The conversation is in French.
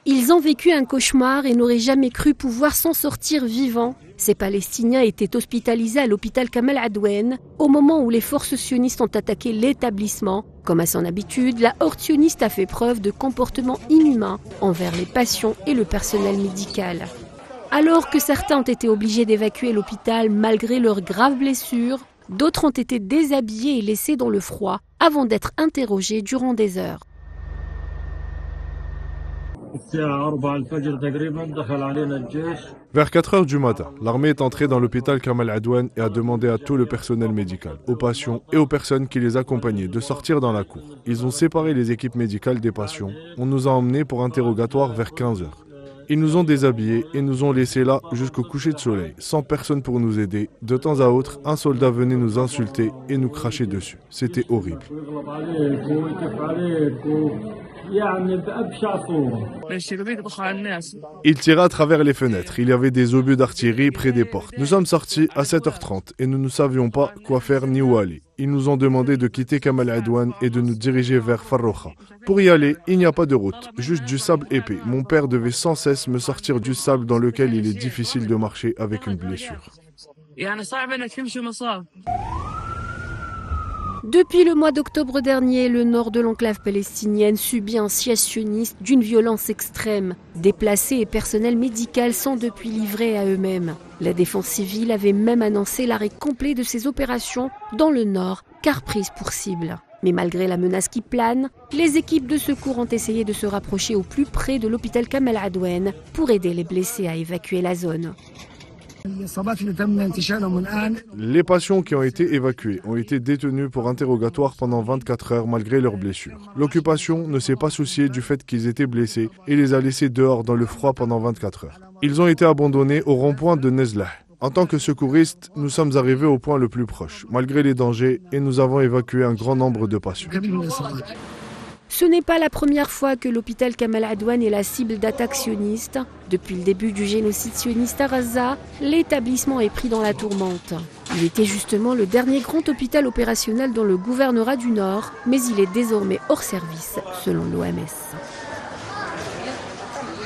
Ils ont vécu un cauchemar et n'auraient jamais cru pouvoir s'en sortir vivants. Ces Palestiniens étaient hospitalisés à l'hôpital Kamal Adwan au moment où les forces sionistes ont attaqué l'établissement. Comme à son habitude, la horde sioniste a fait preuve de comportements inhumains envers les patients et le personnel médical. Alors que certains ont été obligés d'évacuer l'hôpital malgré leurs graves blessures, d'autres ont été déshabillés et laissés dans le froid avant d'être interrogés durant des heures. Vers 4 heures du matin, l'armée est entrée dans l'hôpital Kamal Adwan et a demandé à tout le personnel médical, aux patients et aux personnes qui les accompagnaient de sortir dans la cour. Ils ont séparé les équipes médicales des patients. On nous a emmenés pour interrogatoire vers 15 heures. Ils nous ont déshabillés et nous ont laissés là jusqu'au coucher de soleil, sans personne pour nous aider. De temps à autre, un soldat venait nous insulter et nous cracher dessus. C'était horrible. Il tira à travers les fenêtres. Il y avait des obus d'artillerie près des portes. Nous sommes sortis à 7h30 et nous ne savions pas quoi faire ni où aller. Ils nous ont demandé de quitter Kamal Adwan et de nous diriger vers Farroukha. Pour y aller, il n'y a pas de route, juste du sable épais. Mon père devait sans cesse me sortir du sable dans lequel il est difficile de marcher avec une blessure. Depuis le mois d'octobre dernier, le nord de l'enclave palestinienne subit un siège sioniste d'une violence extrême. Déplacés et personnel médical sont depuis livrés à eux-mêmes. La défense civile avait même annoncé l'arrêt complet de ses opérations dans le nord, car prise pour cible. Mais malgré la menace qui plane, les équipes de secours ont essayé de se rapprocher au plus près de l'hôpital Kamal Adwan pour aider les blessés à évacuer la zone. Les patients qui ont été évacués ont été détenus pour interrogatoire pendant 24 heures malgré leurs blessures. L'occupation ne s'est pas souciée du fait qu'ils étaient blessés et les a laissés dehors dans le froid pendant 24 heures. Ils ont été abandonnés au rond-point de Nezlah. En tant que secouristes, nous sommes arrivés au point le plus proche, malgré les dangers, et nous avons évacué un grand nombre de patients. Ce n'est pas la première fois que l'hôpital Kamal Adwan est la cible d'attaques sionistes. Depuis le début du génocide sioniste à Gaza, l'établissement est pris dans la tourmente. Il était justement le dernier grand hôpital opérationnel dans le gouvernorat du Nord, mais il est désormais hors service, selon l'OMS.